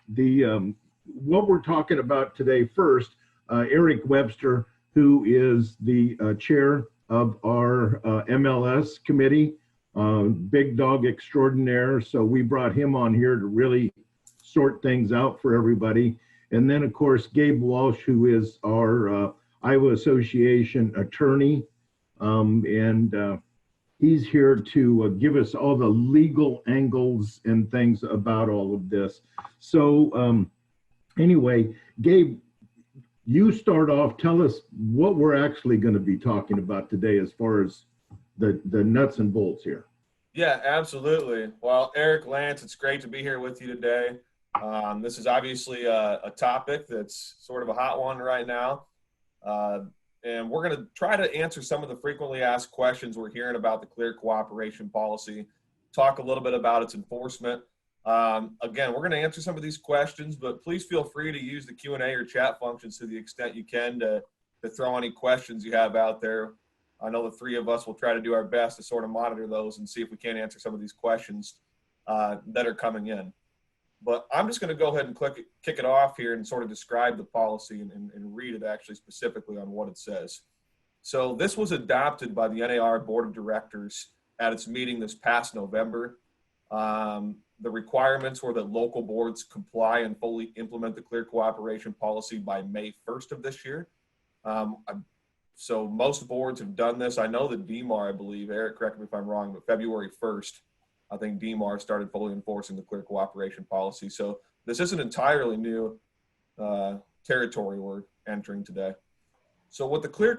what we're talking about today first, Eric Webster, who is the chair of our MLS committee, big dog extraordinaire. So we brought him on here to really sort things out for everybody. And then, of course, Gabe Walsh, who is our Iowa Association attorney. He's here to give us all the legal angles and things about all of this. So anyway, Gabe, you start off, tell us what we're actually going to be talking about today as far as the nuts and bolts here. Yeah, absolutely. Well, Eric, Lance, it's great to be here with you today. This is obviously a topic that's sort of a hot one right now. And we're going to try to answer some of the frequently asked questions we're hearing about the Clear Cooperation Policy, talk a little bit about its enforcement. Again, we're going to answer some of these questions, but please feel free to use the Q&A or chat functions to the extent you can to throw any questions you have out there. I know the three of us will try to do our best to sort of monitor those and see if we can answer some of these questions that are coming in. But I'm just going to go ahead and kick it off here and sort of describe the policy and read it actually specifically on what it says. So this was adopted by the NAR Board of Directors at its meeting this past November. The requirements were that local boards comply and fully implement the Clear Cooperation Policy by May 1st of this year. So most boards have done this. I know that DMAAR, I believe, Eric, correct me if I'm wrong, but February 1st, I think DMAAR started fully enforcing the Clear Cooperation Policy. So this isn't entirely new territory we're entering today. So what the Clear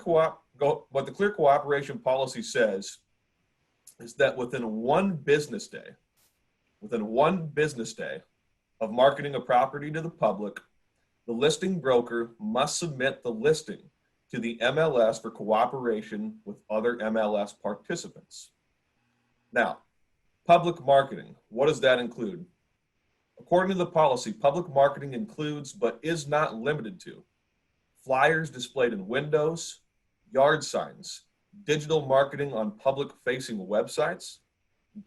Cooperation Policy says is that within one business day of marketing a property to the public, the listing broker must submit the listing to the MLS for cooperation with other MLS participants. Now, public marketing, what does that include? According to the policy, public marketing includes, but is not limited to, flyers displayed in windows, yard signs, digital marketing on public-facing websites,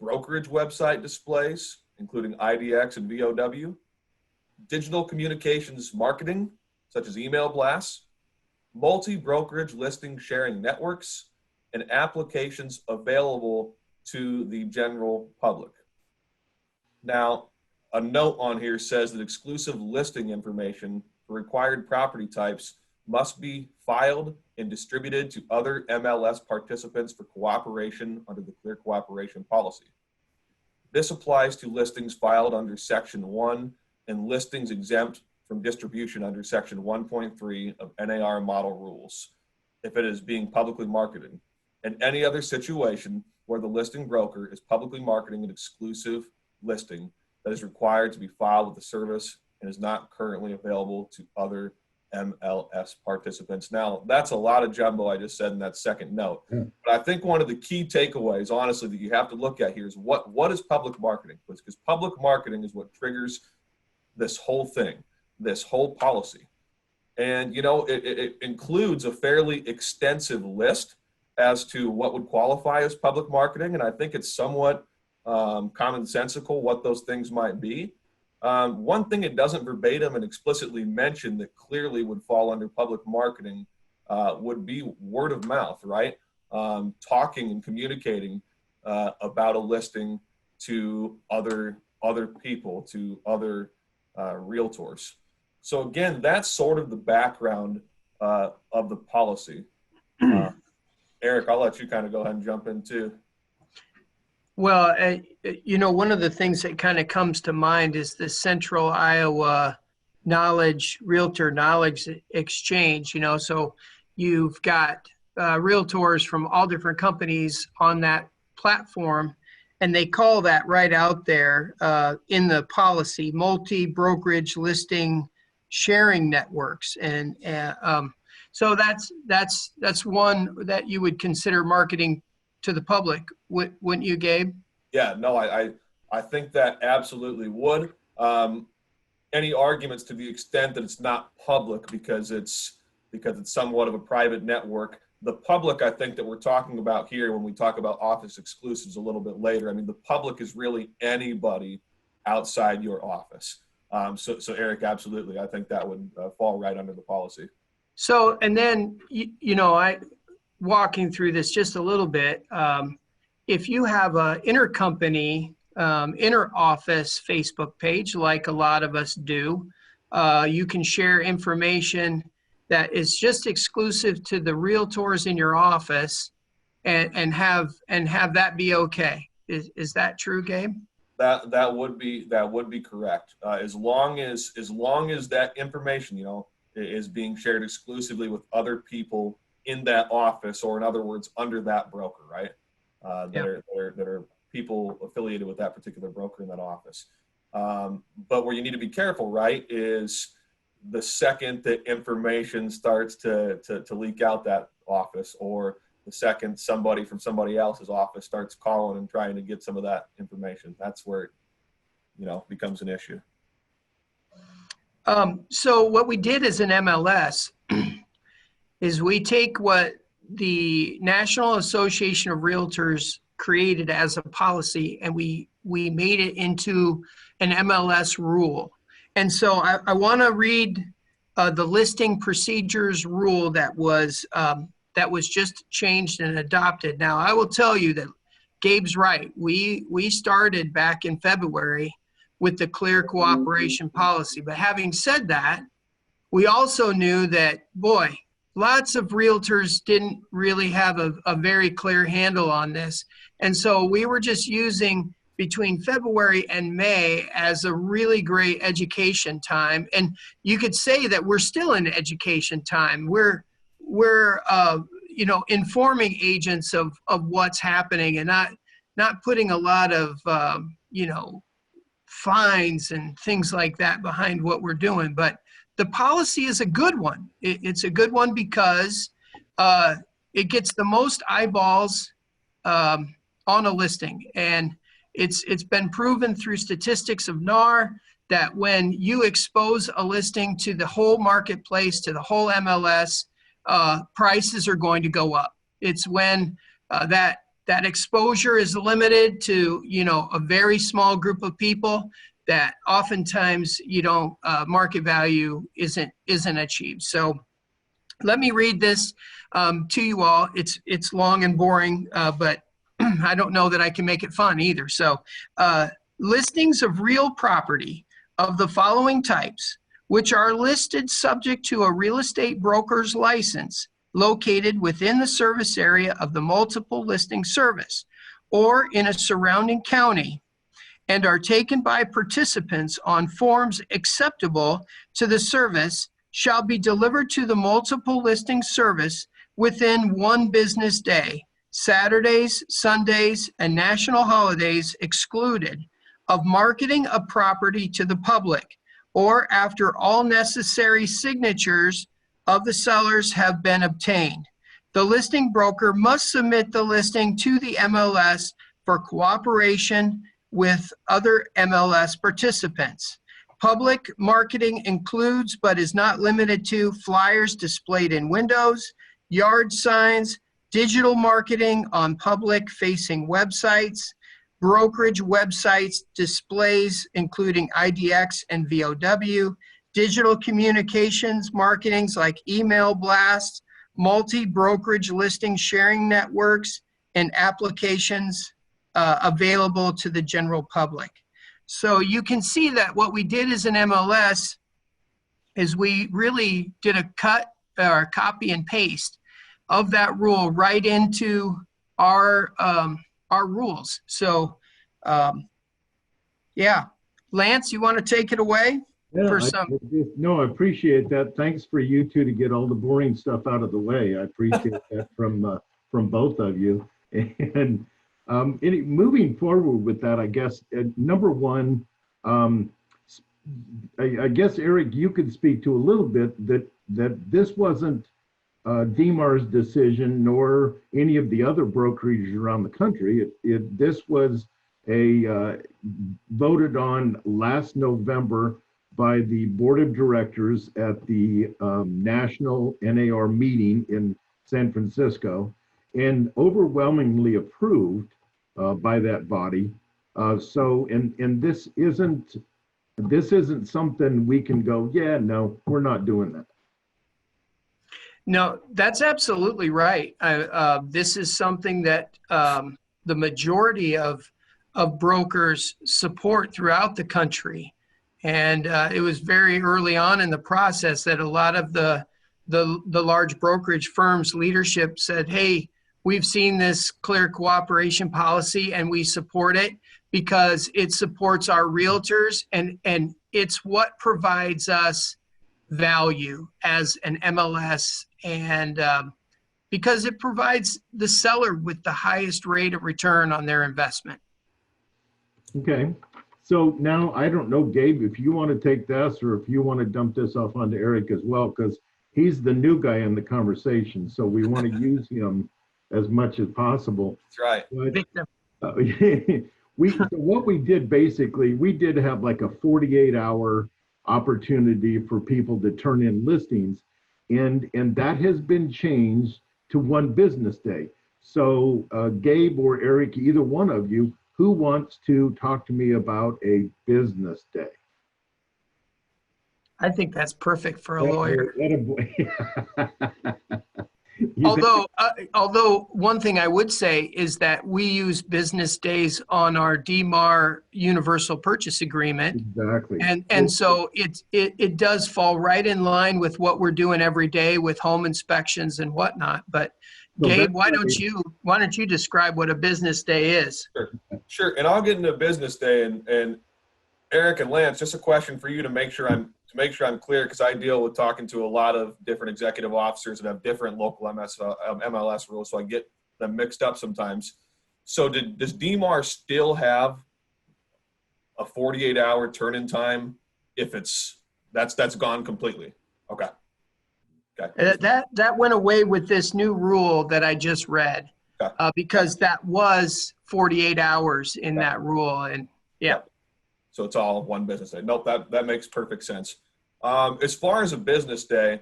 brokerage website displays, including IDX and VOW, digital communications marketing, such as email blasts, multi-brokerage listing sharing networks, and applications available to the general public. Now, a note on here says that exclusive listing information for required property types must be filed and distributed to other MLS participants for cooperation under the Clear Cooperation Policy. This applies to listings filed under Section 1 and listings exempt from distribution under Section 1.3 of NAR Model Rules, if it is being publicly marketed, and any other situation where the listing broker is publicly marketing an exclusive listing that is required to be filed with the service and is not currently available to other MLS participants. Now, that's a lot of jumbo I just said in that second note. Yeah. But I think one of the key takeaways, honestly, that you have to look at here is what is public marketing? Because public marketing is what triggers this whole thing, this whole policy. And, you know, it includes a fairly extensive list as to what would qualify as public marketing. And I think it's somewhat commonsensical what those things might be. One thing it doesn't verbatim and explicitly mention that clearly would fall under public marketing would be word of mouth, right? Talking and communicating about a listing to other people, to other realtors. So again, that's sort of the background of the policy. Eric, I'll let you kind of go ahead and jump in too. Well, you know, one of the things that kind of comes to mind is the Central Iowa Realtor Knowledge Exchange, you know, so you've got realtors from all different companies on that platform, and they call that right out there in the policy, multi-brokerage listing sharing networks. And so that's one that you would consider marketing to the public, wouldn't you, Gabe? Yeah, no, I think that absolutely would. Any arguments to the extent that it's not public because it's somewhat of a private network. The public, I think, that we're talking about here when we talk about office exclusives a little bit later, I mean, the public is really anybody outside your office. So Eric, absolutely, I think that would fall right under the policy. So, and then, I walking through this just a little bit, if you have a intercompany, inter-office Facebook page, like a lot of us do, you can share information that is just exclusive to the realtors in your office and have that be okay. Is that true, Gabe? That would be correct. As long as that information, is being shared exclusively with other people in that office, or in other words, under that broker, right? That are people affiliated with that particular broker in that office. But where you need to be careful, right, is the second that information starts to leak out that office, or the second somebody from somebody else's office starts calling and trying to get some of that information, that's where it becomes an issue. So what we did as an MLS is we take what the National Association of Realtors created as a policy, and we made it into an MLS rule. And so I want to read the listing procedures rule that was just changed and adopted. Now, I will tell you that Gabe's right. We started back in February with the Clear Cooperation Policy. But having said that, we also knew that, boy, lots of realtors didn't really have a very clear handle on this. And so we were just using between February and May as a really great education time. And you could say that we're still in education time. We're informing agents of what's happening, and not putting a lot of, fines and things like that behind what we're doing. But the policy is a good one. It's a good one because it gets the most eyeballs on a listing. And it's been proven through statistics of NAR that when you expose a listing to the whole marketplace, to the whole MLS, prices are going to go up. It's when that exposure is limited to, a very small group of people that oftentimes market value isn't achieved. So let me read this to you all. It's long and boring, but I don't know that I can make it fun either. So listings of real property of the following types, which are listed subject to a real estate broker's license located within the service area of the multiple listing service or in a surrounding county, and are taken by participants on forms acceptable to the service, shall be delivered to the multiple listing service within 1 business day, Saturdays, Sundays, and national holidays excluded, of marketing a property to the public, or after all necessary signatures of the sellers have been obtained. The listing broker must submit the listing to the MLS for cooperation with other MLS participants. Public marketing includes, but is not limited to, flyers displayed in windows, yard signs, digital marketing on public-facing websites, brokerage websites, displays including IDX and VOW, digital communications marketings like email blasts, multi-brokerage listing sharing networks, and applications available to the general public. So you can see that what we did as an MLS is we really did a cut or copy and paste of that rule right into our rules. So yeah, Lance, you want to take it away? Yeah, For some. I appreciate that. Thanks for you two to get all the boring stuff out of the way. I appreciate that from both of you. And moving forward with that, I guess number one, I guess Eric, you could speak to a little bit that this wasn't DMAAR's decision nor any of the other brokerages around the country. This was voted on last November by the board of directors at the national NAR meeting in San Francisco, and overwhelmingly approved by that body. And this isn't this isn't something we can go, yeah, no, we're not doing that. No, that's absolutely right. This is something that the majority of brokers support throughout the country. And it was very early on in the process that a lot of the large brokerage firms' leadership said, hey, we've seen this clear cooperation policy and we support it because it supports our realtors and it's what provides us value as an MLS, and because it provides the seller with the highest rate of return on their investment. Okay. So now I don't know, Gabe, if you want to take this or if you want to dump this off onto Eric as well, because he's the new guy in the conversation. So we want to use him as much as possible. That's right. But, so what we did basically, we did have like a 48-hour opportunity for people to turn in listings, and that has been changed to 1 business day. So Gabe or Eric, either one of you, who wants to talk to me about a business day? I think that's perfect for a lawyer. Although one thing I would say is that we use business days on our DMAAR Universal Purchase Agreement. Exactly. And so it does fall right in line with what we're doing every day with home inspections and whatnot. But So Gabe, why don't you describe what a business day is? Sure. And I'll get into business day, and Eric and Lance, just a question for you to make sure I'm clear, because I deal with talking to a lot of different executive officers that have different local MLS rules, so I get them mixed up sometimes. So does DMAAR still have a 48-hour turn-in time if that's gone completely? Okay. That went away with this new rule that I just read, because that was 48 hours in that rule, and yeah. So it's all 1 business day. Nope, that makes perfect sense. As far as a business day,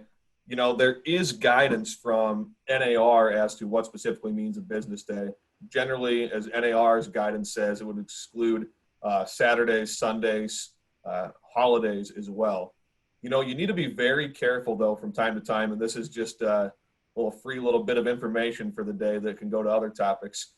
there is guidance from NAR as to what specifically means a business day. Generally, as NAR's guidance says, it would exclude Saturdays, Sundays, holidays as well. You need to be very careful, though, from time to time, and this is just a little bit of information for the day that can go to other topics.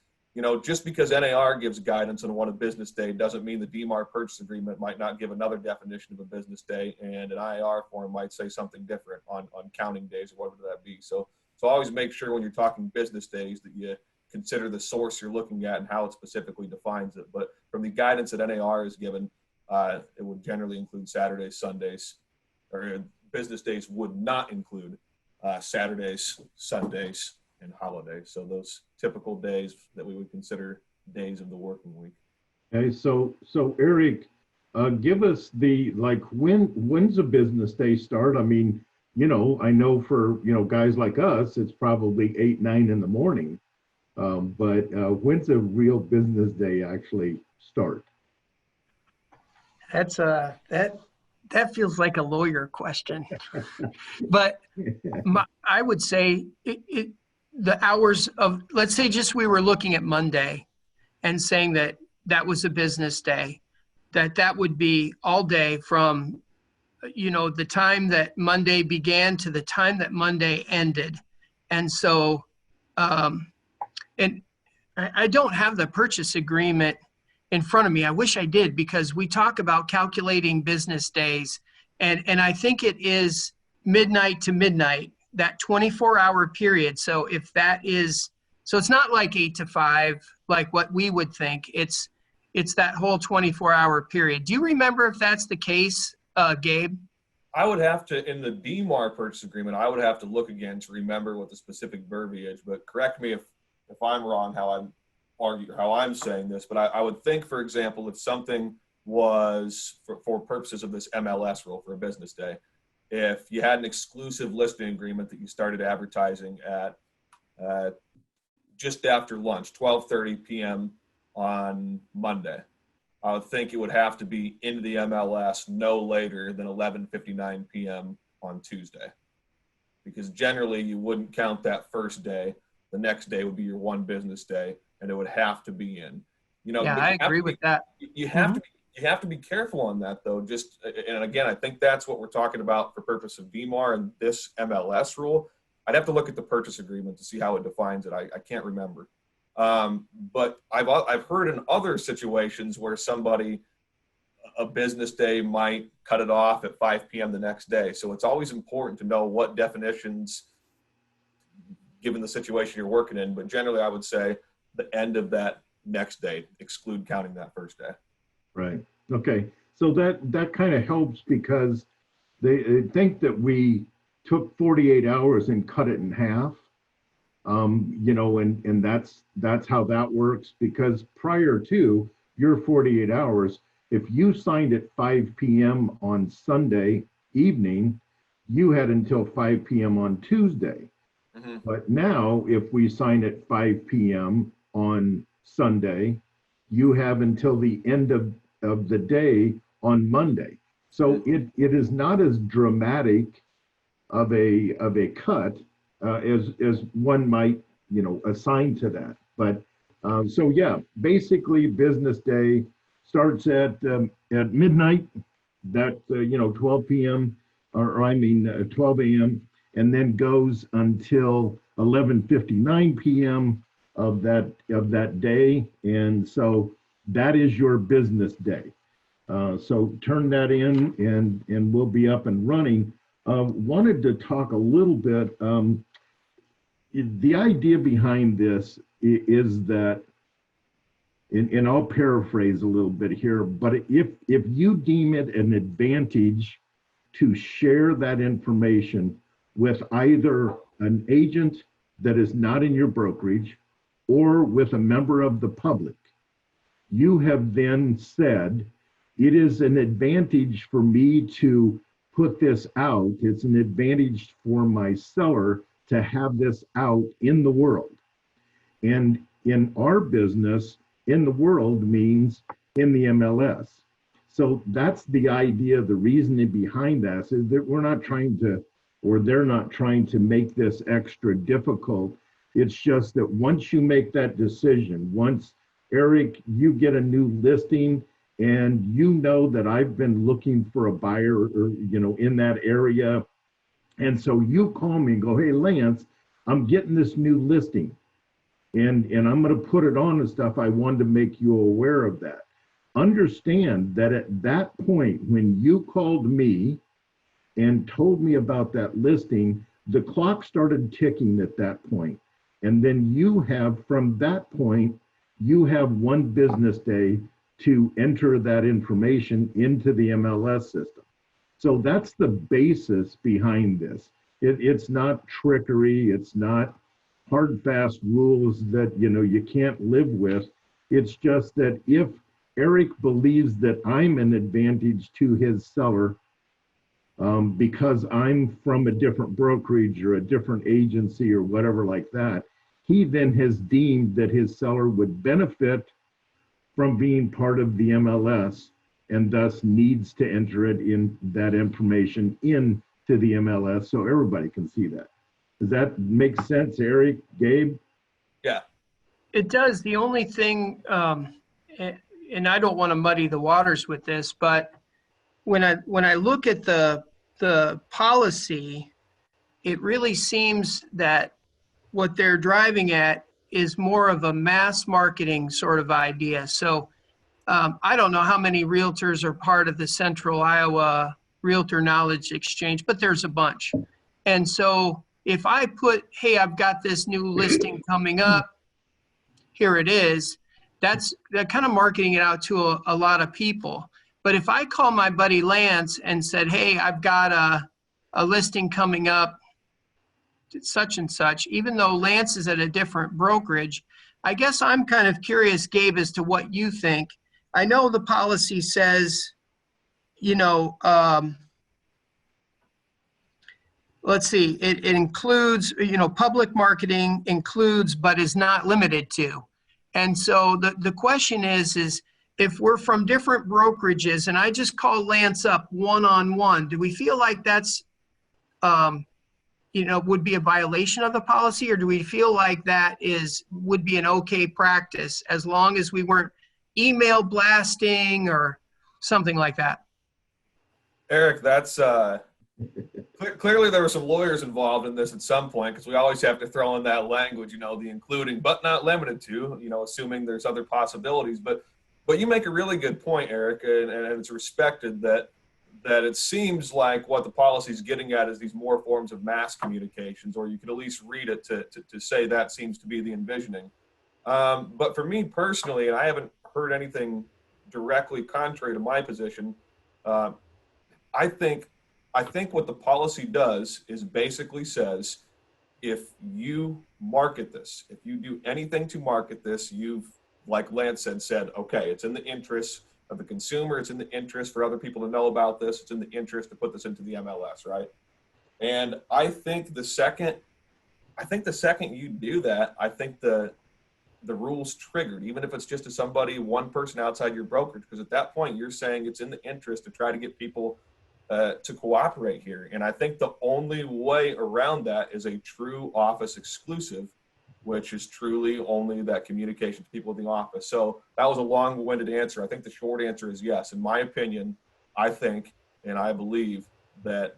Just because NAR gives guidance on what a business day doesn't mean the DMAAR purchase agreement might not give another definition of a business day, and an IAR form might say something different on counting days or whatever that be. So always make sure when you're talking business days that you consider the source you're looking at and how it specifically defines it. But from the guidance that NAR is given, it would generally include Saturdays, Sundays, or business days would not include Saturdays, Sundays, and holidays. So those typical days that we would consider days of the working week. Okay, so Eric, give us when's a business day start? I mean, I know for guys like us, it's probably 8, 9 in the morning. But when's a real business day actually start? That feels like a lawyer question, but I would say the hours of, let's say just we were looking at Monday and saying that was a business day, that would be all day from, the time that Monday began to the time that Monday ended. And so, and I don't have the purchase agreement in front of me. I wish I did, because we talk about calculating business days, and I think it is midnight to midnight, that 24-hour period. So if it's not like 8 to 5, like what we would think. It's that whole 24-hour period. Do you remember if that's the case, Gabe? I would have to, in the DMAAR purchase agreement, I would have to look again to remember what the specific verbiage, but correct me if I'm wrong, how I'm saying this, but I would think, for example, if something was for purposes of this MLS rule for a business day, if you had an exclusive listing agreement that you started advertising at just after lunch, 12:30 p.m. on Monday, I would think it would have to be into the MLS no later than 11:59 p.m. on Tuesday, because generally you wouldn't count that first day. The next day would be your 1 business day, and it would have to be in. Yeah, I agree with that. You have to be You have to be careful on that, though. And again, I think that's what we're talking about for purpose of DMAAR and this MLS rule. I'd have to look at the purchase agreement to see how it defines it. I can't remember. But I've heard in other situations where a business day might cut it off at 5 p.m. the next day. So it's always important to know what definitions, given the situation you're working in. But generally, I would say the end of that next day, exclude counting that first day. Right. Okay. So that kind of helps, because they think that we took 48 hours and cut it in half. And that's how that works, because prior to your 48 hours, if you signed at 5 p.m. on Sunday evening, you had until 5 p.m. on Tuesday. Mm-hmm. But now, if we sign at 5 p.m. on Sunday, you have until the end of the day on Monday. So it is not as dramatic of a cut as one might, assign to that. But so yeah, basically business day starts at midnight, that 12 p.m. or 12 a.m. and then goes until 11:59 p.m. of that day. And so that is your business day. So turn that in, and we'll be up and running. Wanted to talk a little bit. The idea behind this is that, and I'll paraphrase a little bit here, but if you deem it an advantage to share that information with either an agent that is not in your brokerage or with a member of the public, you have then said, it is an advantage for me to put this out. It's an advantage for my seller to have this out in the world. And in our business, in the world means in the MLS. So that's the idea, the reasoning behind that is that we're not trying to, or they're not trying to make this extra difficult. It's just that once you make that decision, once, Eric, you get a new listing and you know that I've been looking for a buyer, or in that area, and so you call me and go, hey, Lance, I'm getting this new listing, and I'm going to put it on and stuff. I wanted to make you aware of that. Understand that at that point, when you called me and told me about that listing, the clock started ticking at that point. And then you have, from that point, you have one business day to enter that information into the MLS system. So that's the basis behind this. It's not trickery. It's not hard, fast rules that you can't live with. It's just that if Eric believes that I'm an advantage to his seller because I'm from a different brokerage or a different agency or whatever like that, he then has deemed that his seller would benefit from being part of the MLS, and thus needs to enter it in that information into the MLS so everybody can see that. Does that make sense, Eric, Gabe? Yeah. It does. The only thing, and I don't want to muddy the waters with this, but when I look at the policy, it really seems that what they're driving at is more of a mass marketing sort of idea. So I don't know how many realtors are part of the Central Iowa Realtor Knowledge Exchange, but there's a bunch. And so if I put, hey, I've got this new listing coming up, here it is, that's kind of marketing it out to a lot of people. But if I call my buddy Lance and said, hey, I've got a listing coming up, such and such, even though Lance is at a different brokerage, I guess I'm kind of curious, Gabe, as to what you think. I know the policy says, let's see, it includes, public marketing includes, but is not limited to. And so the question is if we're from different brokerages and I just call Lance up one-on-one, do we feel like that's, would be a violation of the policy, or do we feel like that would be an okay practice as long as we weren't email blasting or something like that. Eric, that's clearly there were some lawyers involved in this at some point, because we always have to throw in that language, you know, the including but not limited to, you know, assuming there's other possibilities. But you make a really good point, Eric, and it's respected that it seems like what the policy is getting at is these more forms of mass communications, or you could at least read it to say that seems to be the envisioning. But for me personally, and I haven't heard anything directly contrary to my position, I think what the policy does is basically says, if you market this, if you do anything to market this, you've, like Lance said, okay, it's in the interest of the consumer, it's in the interest for other people to know about this, it's in the interest to put this into the MLS, right? And I think the second you do that, I think the rule's triggered, even if it's just to somebody, one person outside your brokerage, because at that point you're saying it's in the interest to try to get people to cooperate here. And I think the only way around that is a true office exclusive, which is truly only that communication to people in the office. So that was a long-winded answer. I think the short answer is yes. In my opinion, I think and I believe that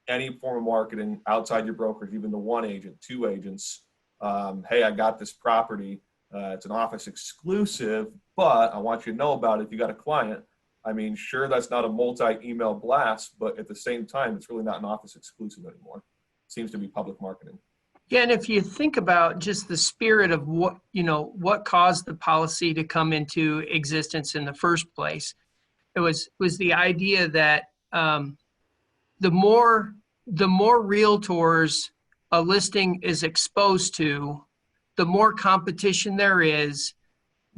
any form of marketing outside your brokerage, even the one agent, two agents, hey, I got this property, it's an office exclusive, but I want you to know about it if you got a client. I mean, sure, that's not a multi-email blast, but at the same time, it's really not an office exclusive anymore. It seems to be public marketing. Yeah, and if you think about just the spirit of what, you know, what caused the policy to come into existence in the first place, it was the idea that the more realtors a listing is exposed to, the more competition there is.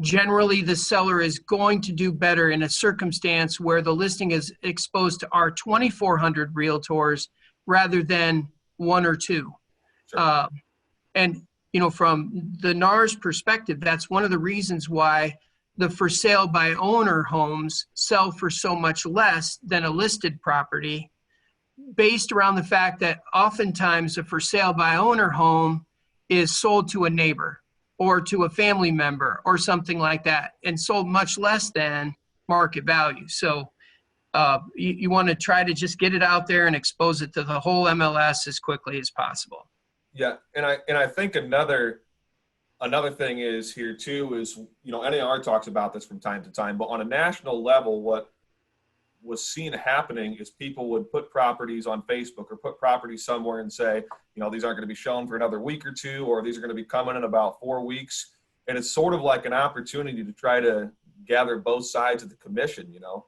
Generally, the seller is going to do better in a circumstance where the listing is exposed to our 2,400 realtors rather than one or two. Sure. And, you know, from the NAR's perspective, that's one of the reasons why the for sale by owner homes sell for so much less than a listed property, based around the fact that oftentimes a for sale by owner home is sold to a neighbor or to a family member or something like that, and sold much less than market value. So you want to try to just get it out there and expose it to the whole MLS as quickly as possible. Yeah, and I think another thing is here too is, you know, NAR talks about this from time to time, but on a national level, what was seen happening is people would put properties on Facebook or put properties somewhere and say, you know, these aren't going to be shown for another week or two, or these are going to be coming in about 4 weeks. And it's sort of like an opportunity to try to gather both sides of the commission, you know,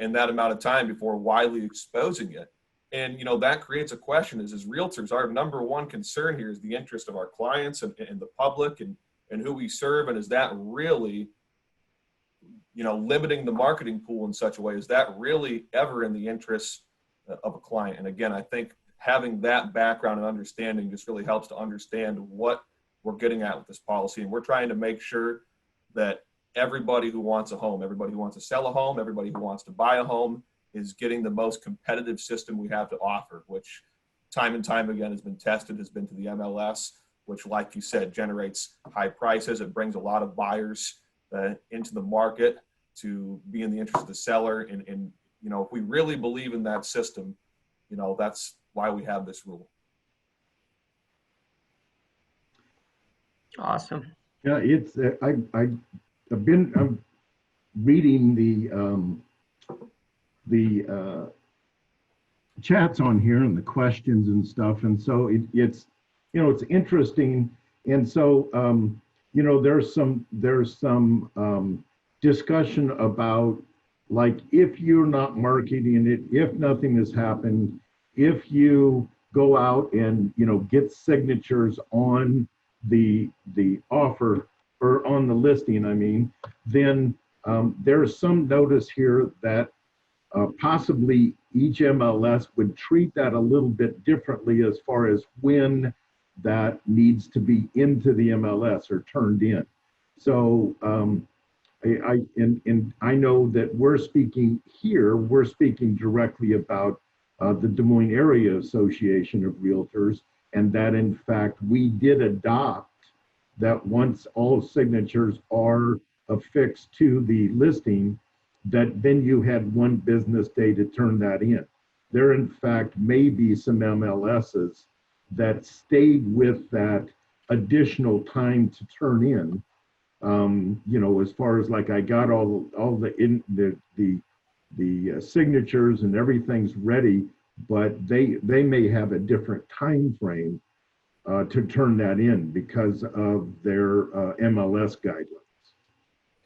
in that amount of time before widely exposing it. And, you know, that creates a question is, as realtors, our number one concern here is the interest of our clients and the public and who we serve. And is that really, you know, limiting the marketing pool in such a way, is that really ever in the interest of a client? And again, I think having that background and understanding just really helps to understand what we're getting at with this policy. And we're trying to make sure that everybody who wants a home, everybody who wants to sell a home, everybody who wants to buy a home is getting the most competitive system we have to offer, which time and time again has been tested, has been to the MLS, which, like you said, generates high prices. It brings a lot of buyers into the market to be in the interest of the seller. And, you know, if we really believe in that system, you know, that's why we have this rule. Awesome. Yeah, it's I'm reading the chats on here and the questions and stuff, and so it's, you know, it's interesting. And so you know, there's some discussion about, like, if you're not marketing it, if nothing has happened, if you go out and, you know, get signatures on the offer or on the listing, I mean, then there's some notice here that possibly each MLS would treat that a little bit differently as far as when that needs to be into the MLS or turned in. So I know that we're speaking directly about the Des Moines Area Association of Realtors, and that in fact we did adopt that once all signatures are affixed to the listing, that then you had one business day to turn that in. There, in fact, may be some MLSs that stayed with that additional time to turn in. You know, as far as like I got all the signatures and everything's ready, but they may have a different time frame to turn that in because of their MLS guidelines.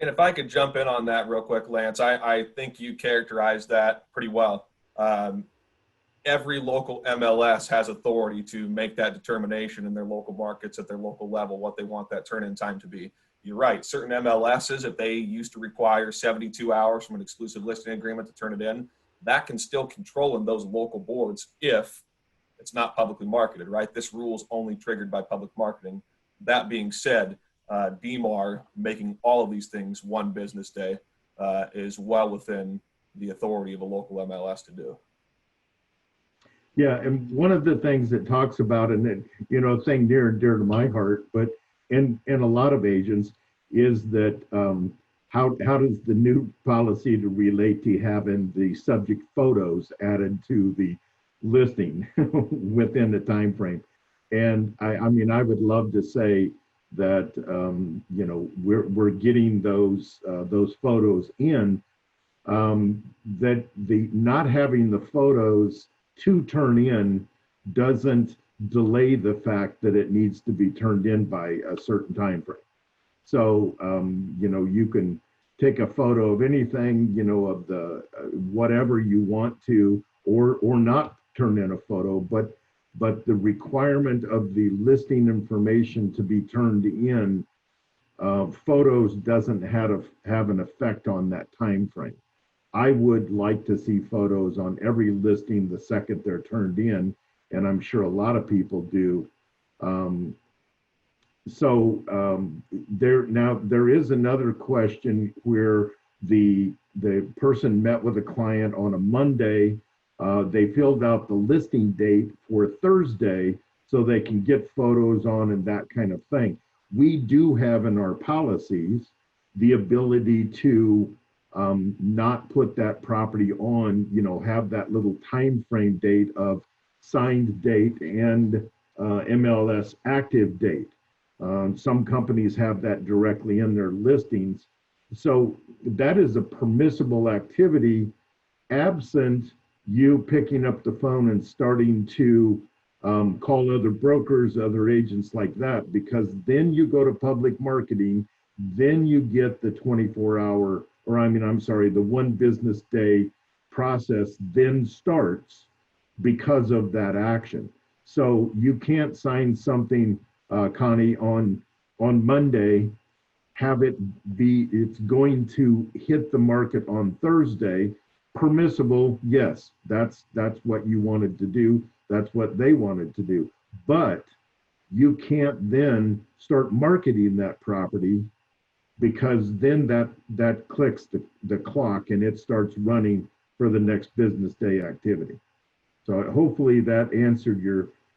And if I could jump in on that real quick, Lance, I think you characterized that pretty well. Every local MLS has authority to make that determination in their local markets at their local level, what they want that turn-in time to be. You're right. Certain MLSs, if they used to require 72 hours from an exclusive listing agreement to turn it in, that can still control in those local boards if it's not publicly marketed, right? This rule is only triggered by public marketing. That being said, DMAAR making all of these things one business day is well within the authority of a local MLS to do. Yeah, and one of the things that talks about, and that, you know, thing near and dear to my heart, but in a lot of agents, is that how does the new policy to relate to having the subject photos added to the listing within the time frame? And I mean, I would love to say that you know, we're getting those photos in, that the not having the photos to turn in doesn't delay the fact that it needs to be turned in by a certain time frame. So you know, you can take a photo of anything, you know, of the whatever you want to, or not turn in a photo, but the requirement of the listing information to be turned in, photos doesn't have an effect on that time frame. I would like to see photos on every listing the second they're turned in, and I'm sure a lot of people do. There is another question where the person met with a client on a Monday. They filled out the listing date for Thursday so they can get photos on and that kind of thing. We do have in our policies the ability to not put that property on, you know, have that little time frame date of signed date and MLS active date. Some companies have that directly in their listings. So that is a permissible activity absent you picking up the phone and starting to call other brokers, other agents like that, because then you go to public marketing, then you get the 24-hour, or the one business day process then starts because of that action. So you can't sign something, Connie, on Monday, have it be, it's going to hit the market on Thursday. Permissible, yes, that's what you wanted to do. That's what they wanted to do. But you can't then start marketing that property, because then that clicks the clock and it starts running for the next business day activity. So hopefully that answered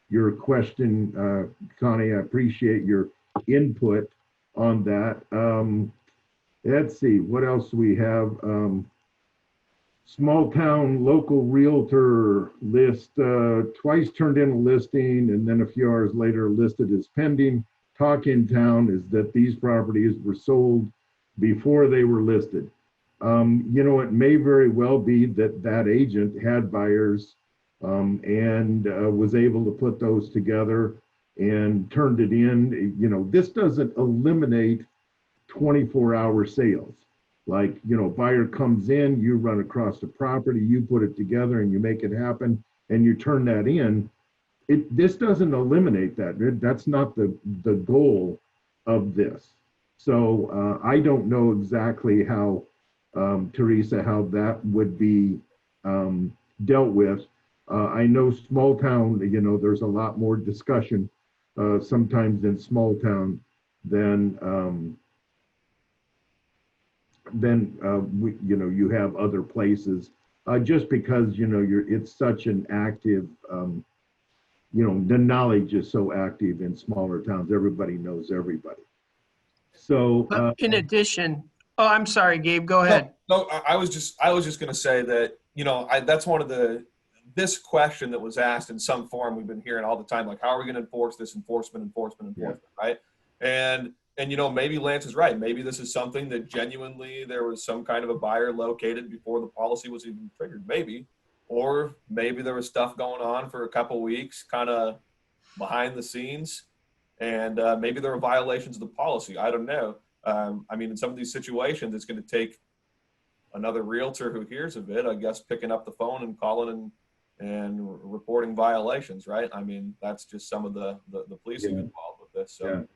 your question, Connie. I appreciate your input on that. Let's see, what else do we have? Small town local realtor list, twice turned in a listing and then a few hours later listed as pending. Talk in town is that these properties were sold before they were listed. You know, it may very well be that agent had buyers and was able to put those together and turned it in. You know, this doesn't eliminate 24-hour sales. Like, you know, buyer comes in, you run across the property, you put it together and you make it happen and you turn that in. This doesn't eliminate that. That's not the goal of this. So I don't know exactly how, Teresa, how that would be dealt with. I know small town, you know, there's a lot more discussion sometimes in small town than you know, you have other places, just because, you know, it's such an active, you know, the knowledge is so active in smaller towns. Everybody knows everybody. So in addition, Oh, I'm sorry, Gabe, go ahead. No, I was just going to say that, that's one of this question that was asked in some form we've been hearing all the time, like, how are we going to enforce this enforcement, right? And maybe Lance is right. Maybe this is something that genuinely there was some kind of a buyer located before the policy was even triggered, maybe. Or maybe there was stuff going on for a couple weeks, kind of behind the scenes, and maybe there were violations of the policy. I don't know. In some of these situations, it's going to take another realtor who hears of it, I guess, picking up the phone and calling and reporting violations, right? That's just some of the policing involved with this. So.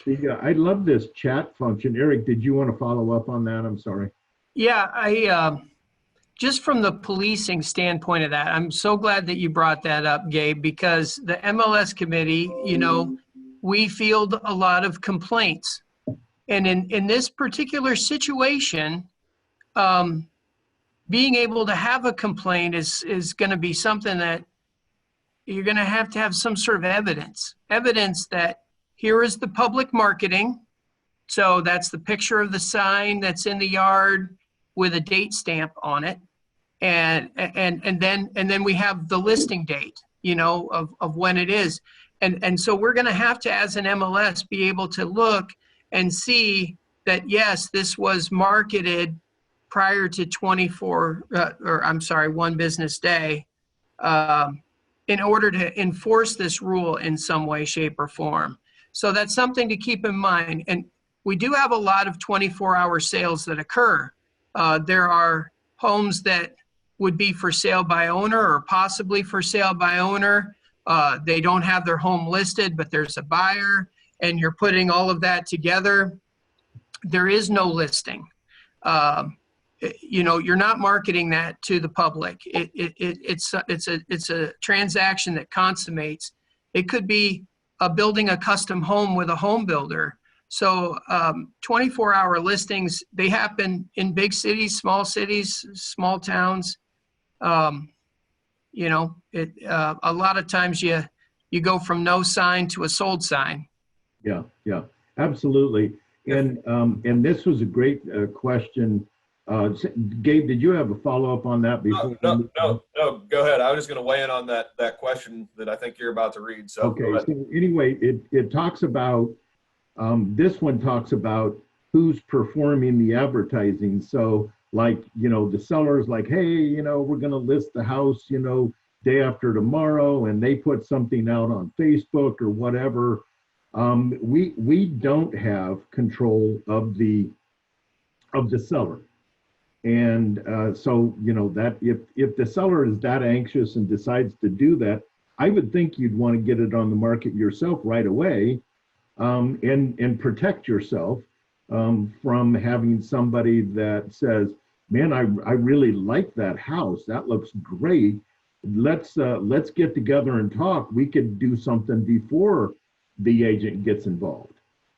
Yeah, I love this chat function. Eric, did you want to follow up on that? I'm sorry. Yeah, I just from the policing standpoint of that, I'm so glad that you brought that up, Gabe, because the MLS committee, we field a lot of complaints. And in this particular situation, being able to have a complaint is going to be something that you're going to have some sort of evidence that here is the public marketing. So that's the picture of the sign that's in the yard with a date stamp on it. And then we have the listing date, of when it is. And so we're going to have to, as an MLS, be able to look and see that, yes, this was marketed prior to 1 business day, in order to enforce this rule in some way, shape, or form. So that's something to keep in mind. And we do have a lot of 24-hour sales that occur. There are homes that would be for sale by owner or possibly for sale by owner. They don't have their home listed, but there's a buyer, and you're putting all of that together. There is no listing. You're not marketing that to the public. It's a transaction that consummates. It could be building a custom home with a home builder. So 24-hour listings, they happen in big cities, small towns. A lot of times you go from no sign to a sold sign. Yeah, absolutely. And this was a great question. Gabe, did you have a follow-up on that before? No, go ahead. I was just going to weigh in on that question that I think you're about to read. So okay. So anyway, it talks about, this one talks about who's performing the advertising. So like, the seller's like, hey, we're going to list the house, day after tomorrow, and they put something out on Facebook or whatever. We don't have control of the seller. And so, that if the seller is that anxious and decides to do that, I would think you'd want to get it on the market yourself right away, and protect yourself from having somebody that says, man, I really like that house. That looks great. Let's get together and talk. We could do something before the agent gets involved.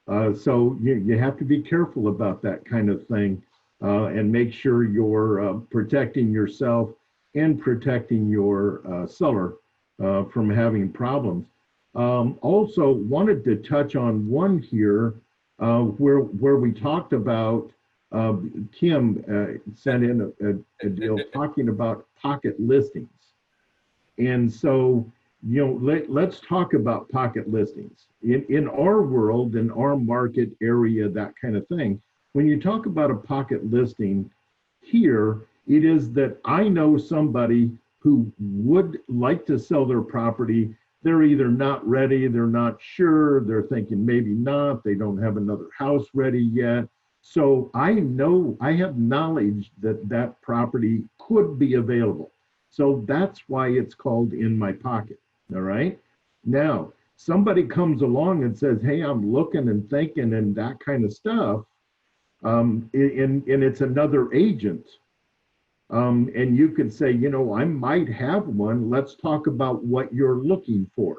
So you have to be careful about that kind of thing, and make sure you're protecting yourself and protecting your seller from having problems. Also wanted to touch on one here where we talked about, Kim sent in a deal talking about pocket listings. And so, let's talk about pocket listings. In our world, in our market area, that kind of thing, when you talk about a pocket listing here, it is that I know somebody who would like to sell their property. They're either not ready, they're not sure, they're thinking maybe not, they don't have another house ready yet. So I know, I have knowledge that that property could be available. So that's why it's called in my pocket, all right? Now, somebody comes along and says, hey, I'm looking and thinking and that kind of stuff, and it's another agent. And you could say, I might have one. Let's talk about what you're looking for.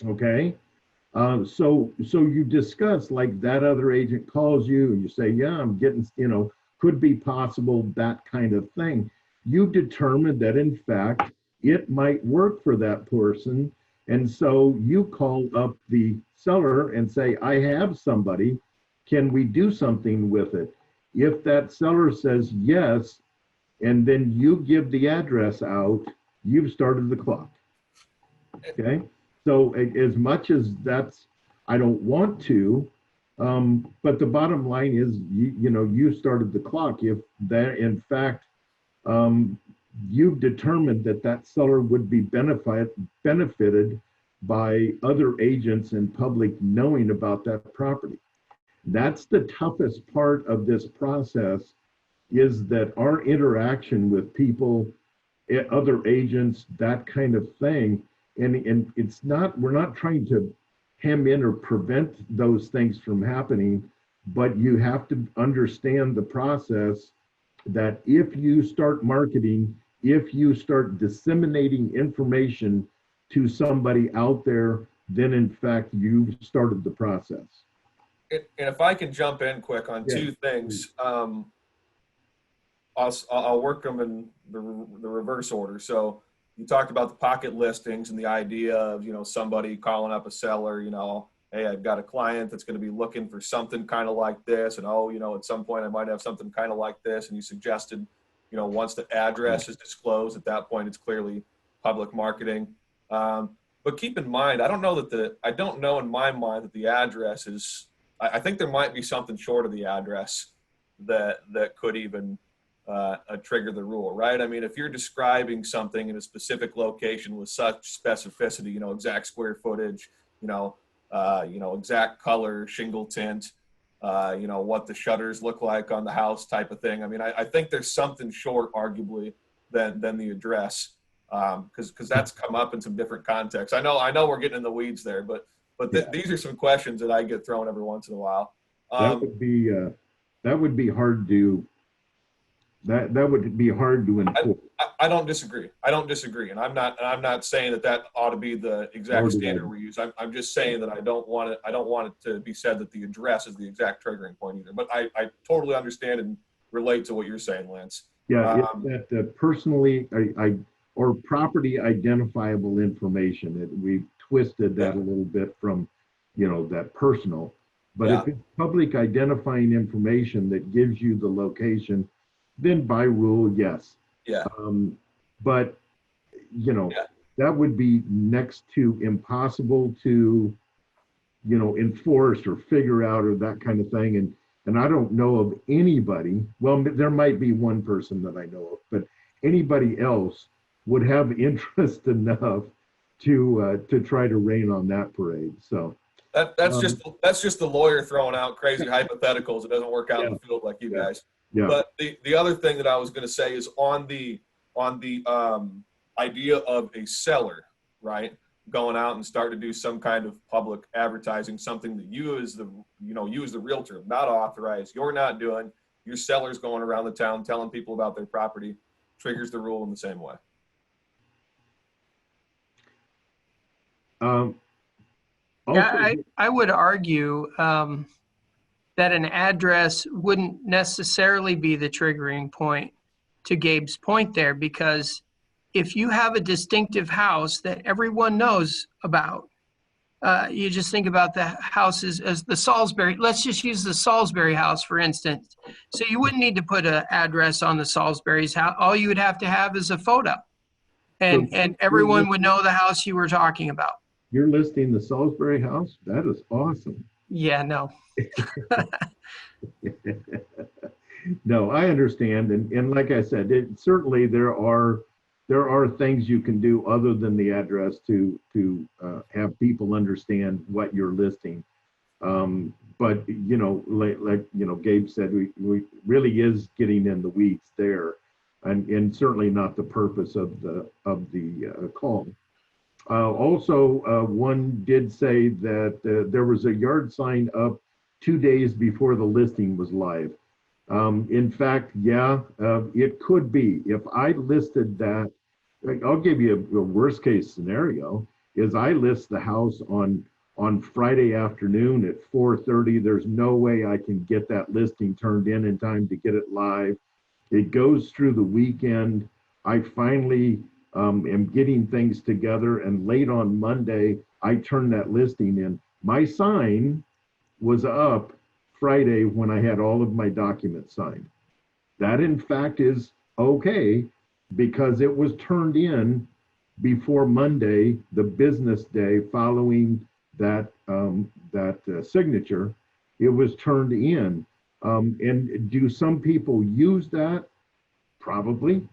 Okay. So you discuss, like, that other agent calls you and you say, yeah, I'm getting, could be possible, that kind of thing. You determine that in fact, it might work for that person. And so you call up the seller and say, I have somebody, can we do something with it? If that seller says yes, and then you give the address out, you've started the clock. Okay? So as much as that's, I don't want to, but the bottom line is, you started the clock. If that, in fact, you've determined that that seller would be benefited by other agents and public knowing about that property. That's the toughest part of this process, is that our interaction with people, other agents, that kind of thing. And it's not, we're not trying to hem in or prevent those things from happening, but you have to understand the process that if you start marketing, if you start disseminating information to somebody out there, then in fact, you've started the process. And if I can jump in quick on two things, I'll work them in the reverse order. So you talked about the pocket listings and the idea of, somebody calling up a seller, hey, I've got a client that's going to be looking for something kind of like this. And, at some point I might have something kind of like this. And you suggested, once the address is disclosed, at that point, it's clearly public marketing. But keep in mind, I don't know in my mind that the address is, I think there might be something short of the address that could even trigger the rule, right? I mean, if you're describing something in a specific location with such specificity, exact square footage, exact color, shingle tint, what the shutters look like on the house type of thing. I mean, I think there's something short, arguably, than the address, because that's come up in some different contexts. I know we're getting in the weeds there, but these are some questions that I get thrown every once in a while. That would be hard to. That would be hard to enforce. I don't disagree. And I'm not saying that ought to be the exact standard we use. I'm just saying that I don't want it to be said that the address is the exact triggering point either. But I totally understand and relate to what you're saying, Lance. Yeah, that personally or property identifiable information. We've twisted that a little bit from, that personal. But if it's public identifying information that gives you the location, then by rule, yes. Yeah. But, that would be next to impossible to, enforce or figure out or that kind of thing. And I don't know of anybody, well, there might be one person that I know of, but anybody else would have interest enough to try to rain on that parade. So that's just the lawyer throwing out crazy hypotheticals. It doesn't work out in the field like you guys. Yeah. But the other thing that I was going to say is on the idea of a seller, right, going out and start to do some kind of public advertising, something that you as the realtor have not authorized, you're not doing, your seller's going around the town telling people about their property, triggers the rule in the same way. I would argue that an address wouldn't necessarily be the triggering point, to Gabe's point there, because if you have a distinctive house that everyone knows about, you just think about the houses as the Salisbury, let's just use the Salisbury house, for instance. So you wouldn't need to put an address on the Salisbury's house. All you would have to have is a photo. And everyone would know the house you were talking about. You're listing the Salisbury house? That is awesome. Yeah, no. No, I understand. And like I said, certainly there are things you can do other than the address to have people understand what you're listing. But, like Gabe said, we really is getting in the weeds there, and certainly not the purpose of the call. Also, one did say that there was a yard sign up 2 days before the listing was live. In fact, it could be. If I listed that, I'll give you a worst case scenario, is I list the house on Friday afternoon at 4:30. There's no way I can get that listing turned in time to get it live. It goes through the weekend. I finally am getting things together, and late on Monday, I turn that listing in. My sign was up Friday when I had all of my documents signed. That in fact is okay because it was turned in before Monday, the business day following that signature. It was turned in. And do some people use that? Probably.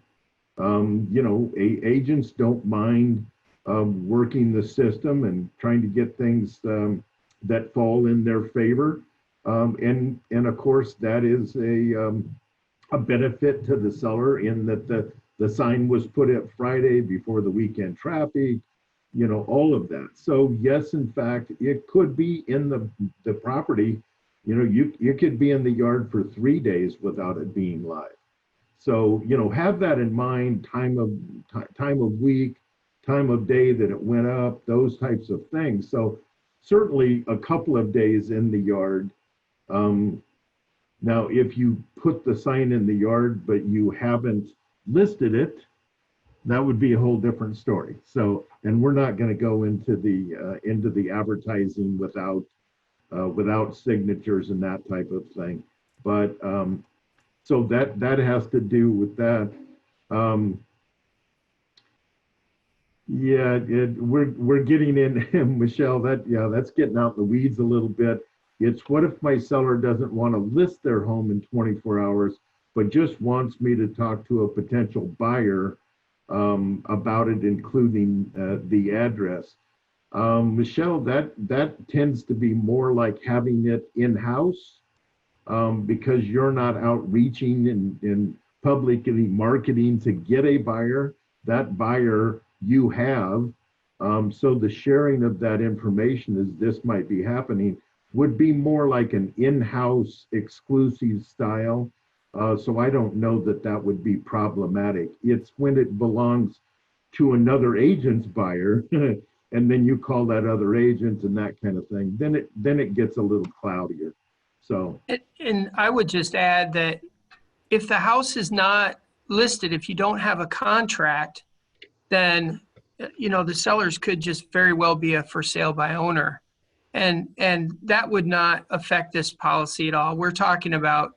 Agents don't mind working the system and trying to get things that fall in their favor. And of course, that is a benefit to the seller in that the sign was put up Friday before the weekend traffic, all of that. So yes, in fact, it could be in the property. You could be in the yard for 3 days without it being live. So, have that in mind, time of week, time of day that it went up, those types of things. So certainly a couple of days in the yard. Now, if you put the sign in the yard, but you haven't listed it, that would be a whole different story. So, and we're not going to go into the advertising without signatures and that type of thing. But so that has to do with that. We're getting in, Michelle. That's getting out the weeds a little bit. It's what if my seller doesn't want to list their home in 24 hours, but just wants me to talk to a potential buyer about it, including the address. Michelle, that tends to be more like having it in-house because you're not outreaching and publicly marketing to get a buyer. That buyer you have. So the sharing of that information as this might be happening would be more like an in-house exclusive style. So I don't know that would be problematic. It's when it belongs to another agent's buyer and then you call that other agent and that kind of thing, then it gets a little cloudier. So. And I would just add that if the house is not listed, if you don't have a contract, then, the sellers could just very well be a for sale by owner. And that would not affect this policy at all. We're talking about,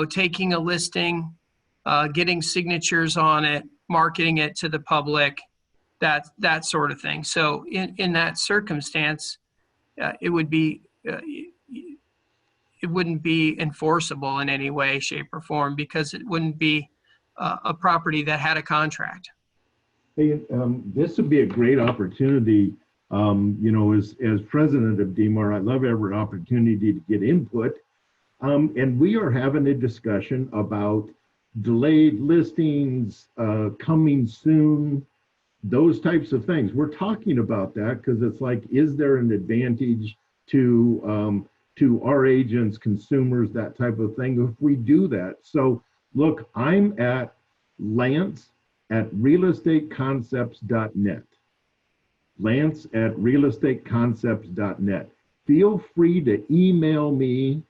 taking a listing, getting signatures on it, marketing it to the public, that sort of thing. So in that circumstance, it wouldn't be enforceable in any way, shape, or form because it wouldn't be a property that had a contract. Hey, this would be a great opportunity. As president of DMAAR, I love every opportunity to get input. And we are having a discussion about delayed listings, coming soon, those types of things. We're talking about that because it's like, is there an advantage to our agents, consumers, that type of thing if we do that? So look, I'm at Lance@realestateconcepts.net. Lance@realestateconcepts.net. Feel free to email me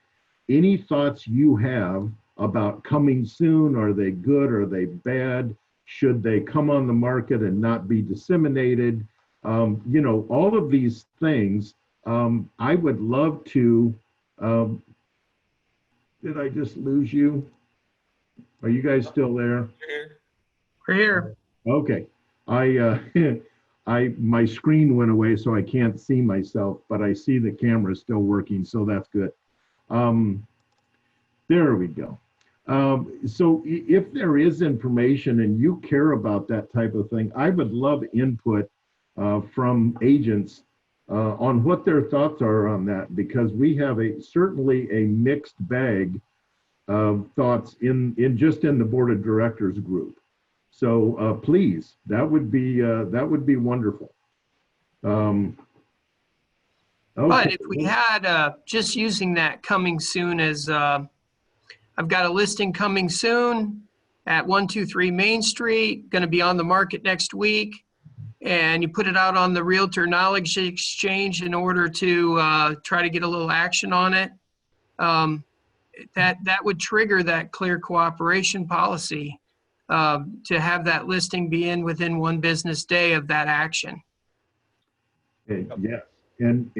any thoughts you have about coming soon. Are they good? Are they bad? Should they come on the market and not be disseminated? All of these things. I would love to. Did I just lose you? Are you guys still there? We're here. Okay. My screen went away, so I can't see myself, but I see the camera still working, so that's good. There we go. So if there is information and you care about that type of thing, I would love input from agents on what their thoughts are on that, because we have certainly a mixed bag of thoughts in the board of directors group. So please, that would be wonderful. Okay. But if we had just using that coming soon as I've got a listing coming soon at 123 Main Street, going to be on the market next week, and you put it out on the Realtor Knowledge Exchange in order to try to get a little action on it, that would trigger that clear cooperation policy to have that listing be in within 1 business day of that action. Yes, and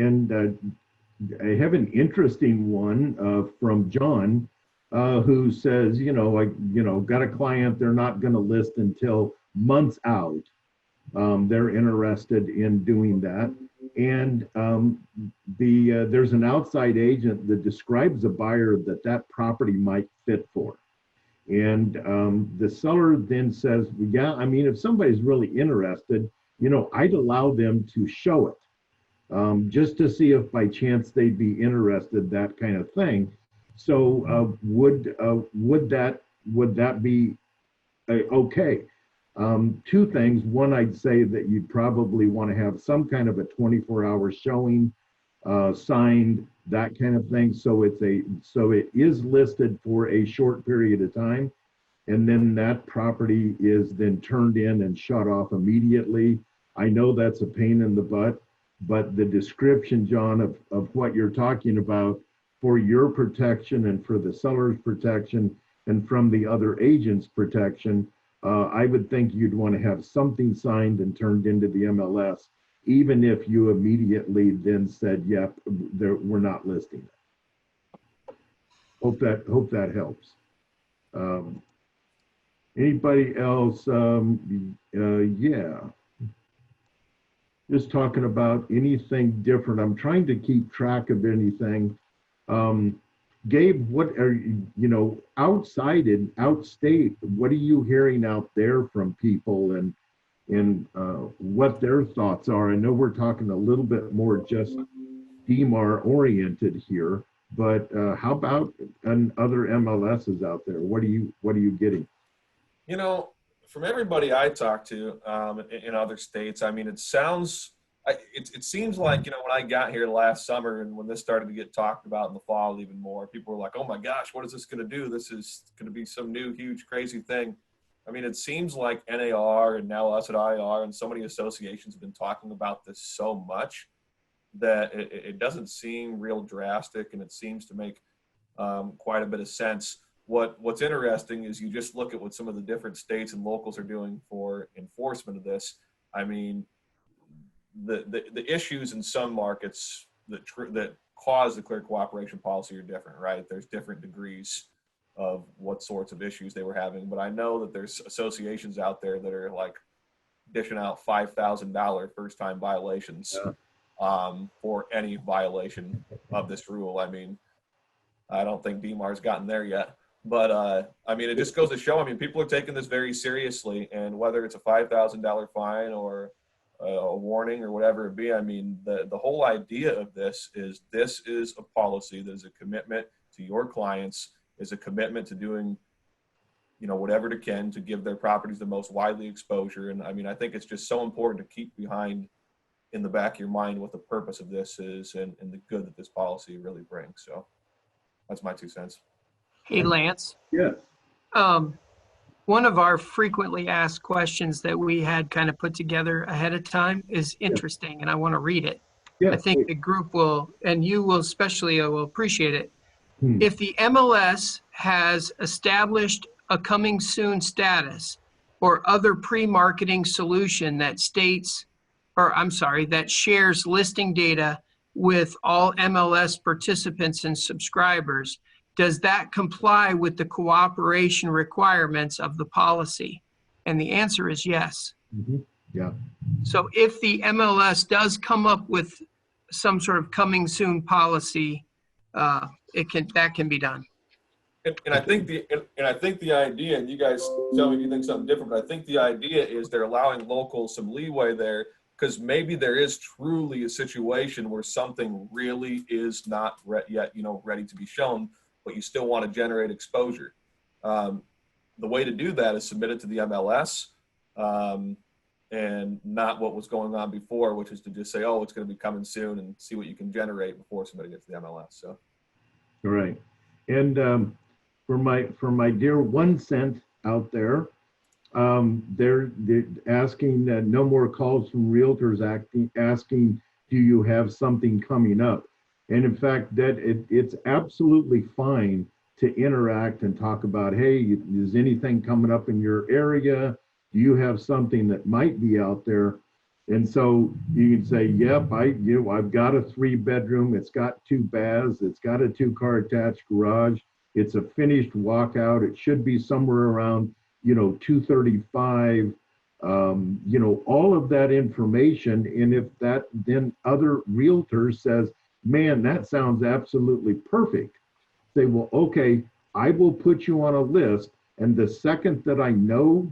I have an interesting one from John, who says, got a client, they're not going to list until months out. They're interested in doing that. And there's an outside agent that describes a buyer that property might fit for. And the seller then says, yeah, I mean, if somebody's really interested, I'd allow them to show it, just to see if by chance they'd be interested, that kind of thing. So would that be okay? Two things. One, I'd say that you'd probably want to have some kind of a 24-hour showing, signed, that kind of thing. So it is listed for a short period of time, and then that property is then turned in and shut off immediately. I know that's a pain in the butt, but the description, John, of what you're talking about for your protection and for the seller's protection and from the other agent's protection, I would think you'd want to have something signed and turned into the MLS, even if you immediately then said, yep, we're not listing it. Hope that helps. Anybody else? Yeah. Just talking about anything different. I'm trying to keep track of anything. Gabe, what are outstate, what are you hearing out there from people and what their thoughts are? I know we're talking a little bit more just DMAAR oriented here, but how about other MLSs out there? What are you getting? From everybody I talk to in other states, I mean, it seems like, when I got here last summer and when this started to get talked about in the fall even more, people were like, oh my gosh, what is this going to do? This is going to be some new, huge, crazy thing. I mean, it seems like NAR and now us at IR and so many associations have been talking about this so much that it doesn't seem real drastic, and it seems to make quite a bit of sense. What's interesting is you just look at what some of the different states and locals are doing for enforcement of this. I mean, the issues in some markets that cause the clear cooperation policy are different, right? There's different degrees of what sorts of issues they were having, but I know that there's associations out there that are like dishing out $5,000 first-time violations for any violation of this rule. I mean, I don't think DMAAR's gotten there yet. But I mean, it just goes to show, I mean, people are taking this very seriously, and whether it's a $5,000 fine or a warning or whatever it be, I mean, the whole idea of this is a policy that is a commitment to your clients, is a commitment to doing, whatever it can to give their properties the most widely exposure. And I mean, I think it's just so important to keep behind in the back of your mind what the purpose of this is and the good that this policy really brings. So that's my 2 cents. Hey, Lance. Yes. One of our frequently asked questions that we had kind of put together ahead of time is interesting, and I want to read it. I think the group will, and you will especially, will appreciate it. If the MLS has established a coming soon status or other pre-marketing solution that that shares listing data with all MLS participants and subscribers, does that comply with the cooperation requirements of the policy? And the answer is yes. Mm-hmm. Yeah. So if the MLS does come up with some sort of coming soon policy, that can be done. And I think the idea, and you guys tell me if you think something different, but I think the idea is they're allowing locals some leeway there, because maybe there is truly a situation where something really is not yet, ready to be shown, but you still want to generate exposure. The way to do that is submit it to the MLS, and not what was going on before, which is to just say, oh, it's going to be coming soon, and see what you can generate before submitting it to the MLS. So, all right. And for my dear 1 cent out there, they're asking no more calls from realtors asking, do you have something coming up? And in fact, that it's absolutely fine to interact and talk about, hey, is anything coming up in your area? Do you have something that might be out there? And so you can say, yep, I've got a 3-bedroom, it's got 2 baths, it's got a 2-car attached garage, it's a finished walkout, it should be somewhere around, 235, all of that information. And if that then other realtor says, man, that sounds absolutely perfect, say, well, okay, I will put you on a list. And the second that I know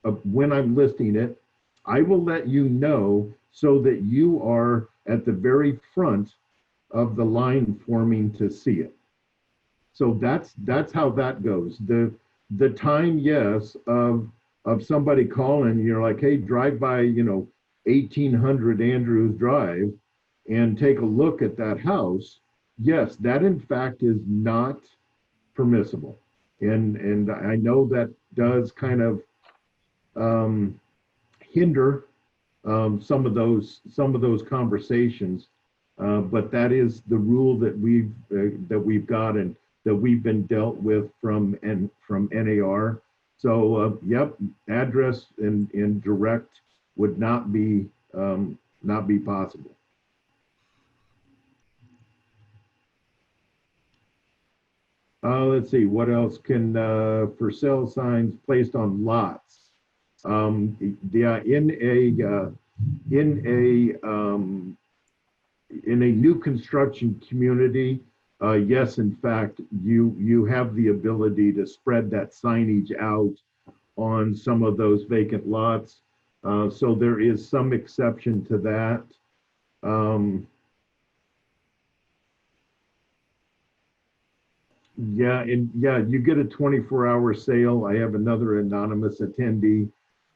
of when I'm listing it, I will let you know so that you are at the very front of the line forming to see it. So that's how that goes. The time, yes, of somebody calling, you're like, hey, drive by, 1800 Andrews Drive and take a look at that house. Yes, that in fact is not permissible. And I know that does kind of hinder some of those conversations, but that is the rule that we've got and that we've been dealt with from NAR. So yep, address and direct would not be possible. Let's see, what else can for sale signs placed on lots? Yeah, in a new construction community, yes, in fact, you have the ability to spread that signage out on some of those vacant lots. So there is some exception to that. Yeah, and yeah, you get a 24-hour sale. I have another anonymous attendee.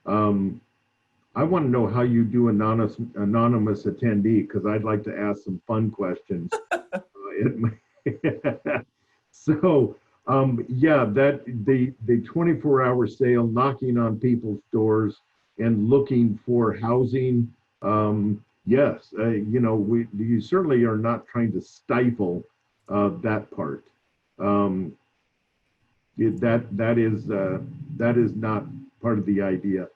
I want to know how you do anonymous attendee, because I'd like to ask some fun questions. So, yeah, that the 24-hour sale, knocking on people's doors and looking for housing. Yes, you certainly are not trying to stifle that part. That is not part of the idea.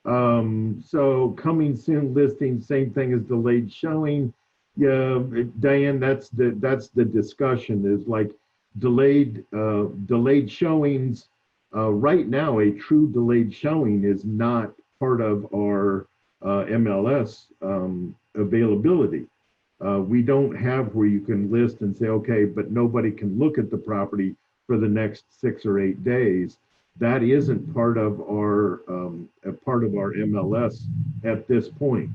So coming soon listing, same thing as delayed showing. Yeah, Diane, that's the discussion, is like delayed showings. Right now, a true delayed showing is not part of our MLS availability. We don't have where you can list and say, okay, but nobody can look at the property for the next 6 or 8 days. That isn't part of our MLS at this point.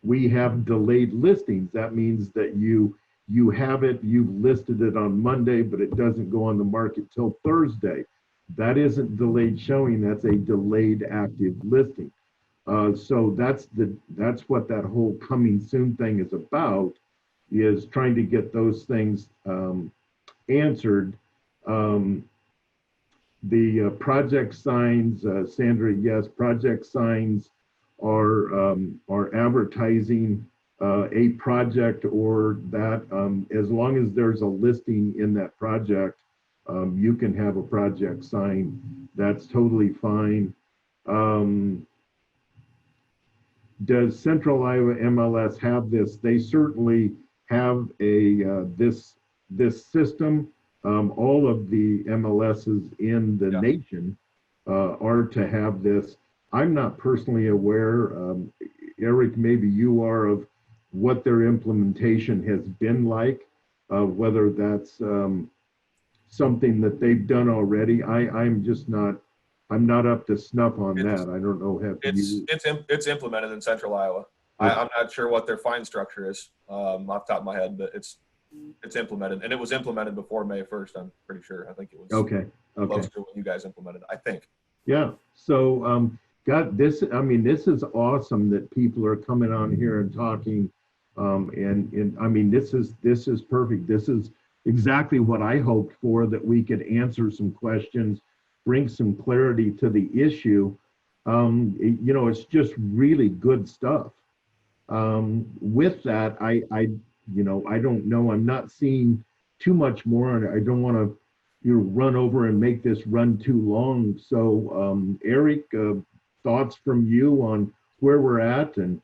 We have delayed listings. That means that you listed it on Monday, but it doesn't go on the market till Thursday. That isn't delayed showing. That's a delayed active listing. So that's what that whole coming soon thing is about, is trying to get those things answered. The project signs, Sandra, yes, project signs are advertising a project, or that as long as there's a listing in that project, you can have a project sign. That's totally fine. Does Central Iowa MLS have this? They certainly have a this system. All of the MLSs in the nation are to have this. I'm not personally aware, Eric, maybe you are, of what their implementation has been like, whether that's something that they've done already. I'm not up to snuff on that. I don't know. It's implemented in Central Iowa. Okay. I'm not sure what their fine structure is off the top of my head, but it's implemented, and it was implemented before May 1st. I'm pretty sure. I think it was close to when you guys implemented, I think. Yeah. So, God, this is awesome that people are coming on here and talking. And I mean, this is perfect. This is exactly what I hoped for, that we could answer some questions, bring some clarity to the issue. It's just really good stuff. With that, I don't know. I'm not seeing too much more, and I don't want to run over and make this run too long. So, Eric, thoughts from you on where we're at? And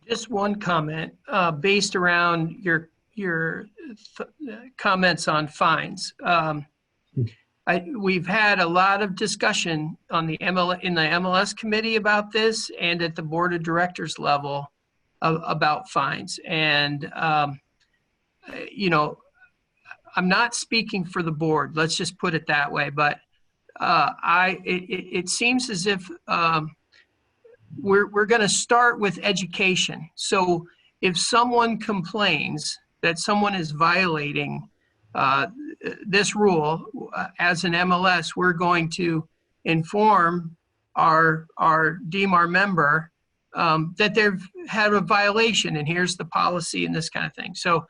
Just one comment based around your comments on fines. We've had a lot of discussion on the in the MLS committee about this, and at the board of directors level about fines. And you know, I'm not speaking for the board. Let's just put it that way. But it seems as if we're going to start with education. So if someone complains that someone is violating this rule, as an MLS, we're going to inform our DMAAR member that they've had a violation, and here's the policy and this kind of thing. So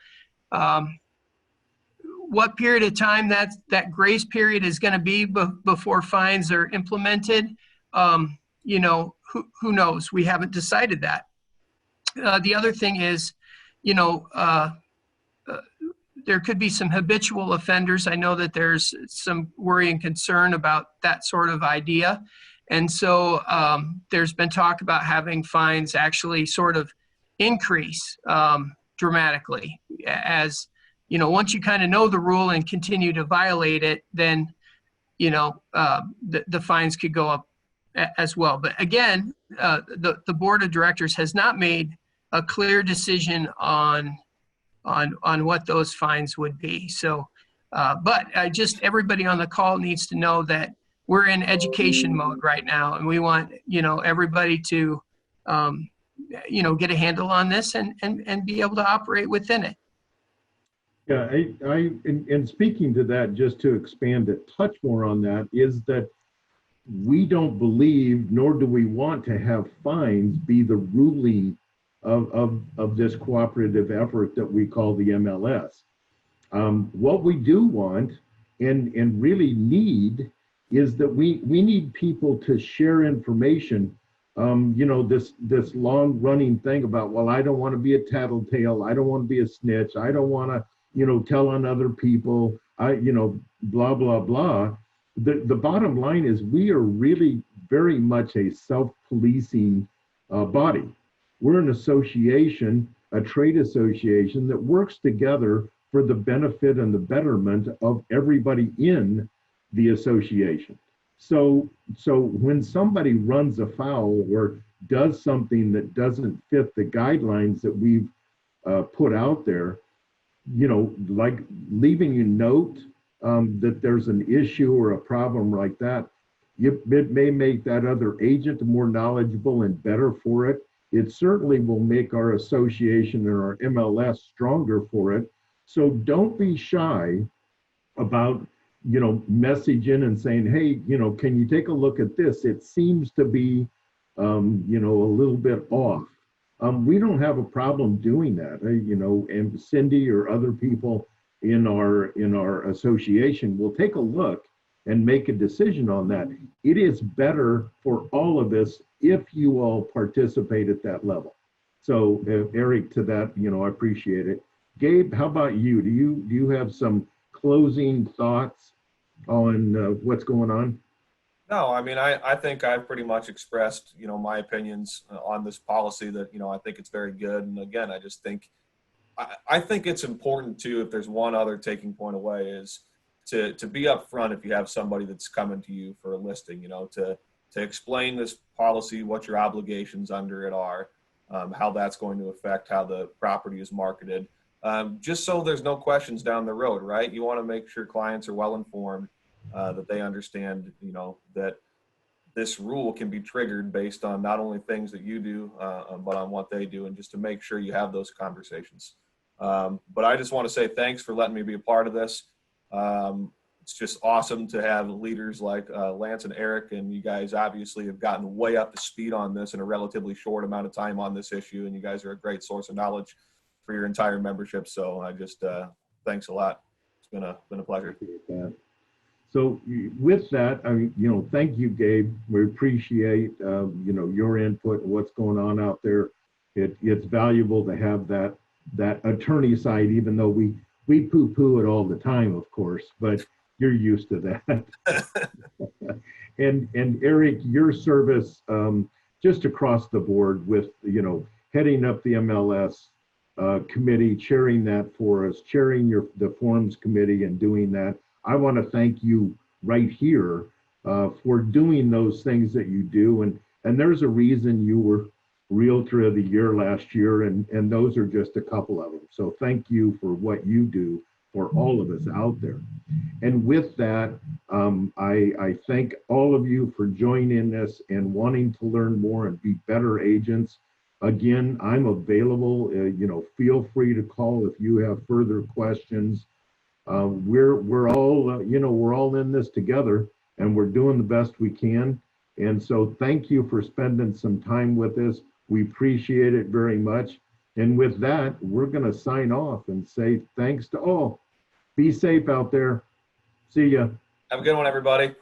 what period of time that grace period is going to be before fines are implemented, you know, who knows? We haven't decided that. The other thing is, you know, there could be some habitual offenders. I know that there's some worry and concern about that sort of idea. And so there's been talk about having fines actually sort of increase dramatically. As, you know, once you kind of know the rule and continue to violate it, then, you know, the fines could go up as well. But again, the board of directors has not made a clear decision on what those fines would be. So, but everybody on the call needs to know that we're in education mode right now, and we want, you know, everybody to, you know, get a handle on this and be able to operate within it. Yeah, and speaking to that, just to expand a touch more on that, is that we don't believe, nor do we want to have fines be the ruling of this cooperative effort that we call the MLS. What we do want and really need is that we need people to share information. You know, this long running thing about, well, I don't want to be a tattletale, I don't want to be a snitch, I don't want to, you know, tell on other people, you know, blah, blah, blah. The bottom line is we are really very much a self-policing body. We're an association, a trade association that works together for the benefit and the betterment of everybody in the association. So when somebody runs afoul or does something that doesn't fit the guidelines that we've put out there, you know, like leaving a note that there's an issue or a problem like that, it may make that other agent more knowledgeable and better for it. It certainly will make our association and our MLS stronger for it. So don't be shy about, you know, messaging and saying, hey, you know, can you take a look at this? It seems to be, you know, a little bit off. We don't have a problem doing that, you know, and Cindy or other people in our association will take a look and make a decision on that. It is better for all of us if you all participate at that level. So Eric, to that, you know, I appreciate it. Gabe, how about you? Do you have some closing thoughts on what's going on? No, I mean, I think I've pretty much expressed, you know, my opinions on this policy that, you know, I think it's very good. And again, I just think, I think it's important too, if there's one other taking point away, is to be upfront if you have somebody that's coming to you for a listing, you know, to explain this policy, what your obligations under it are, how that's going to affect how the property is marketed, just so there's no questions down the road, right? You want to make sure clients are well informed, that they understand, you know, that this rule can be triggered based on not only things that you do, but on what they do, and just to make sure you have those conversations. But I just want to say thanks for letting me be a part of this. It's just awesome to have leaders like Lance and Eric, and you guys obviously have gotten way up to speed on this in a relatively short amount of time on this issue, and you guys are a great source of knowledge for your entire membership. So I just thanks a lot. It's been a pleasure. So with that, I mean, you know, thank you, Gabe. We appreciate you know, your input and what's going on out there. It's valuable to have that attorney side, even though we poo-poo it all the time, of course, but you're used to that. and Eric, your service just across the board with, you know, heading up the MLS committee, chairing that for us, chairing the forms committee and doing that. I want to thank you right here for doing those things that you do. And there's a reason you were Realtor of the Year last year, and those are just a couple of them. So thank you for what you do for all of us out there. And with that, I thank all of you for joining us and wanting to learn more and be better agents. Again, I'm available. Feel free to call if you have further questions. We're all we're all in this together, and we're doing the best we can. And so thank you for spending some time with us. We appreciate it very much. And with that, we're going to sign off and say thanks to all. Be safe out there. See ya. Have a good one, everybody.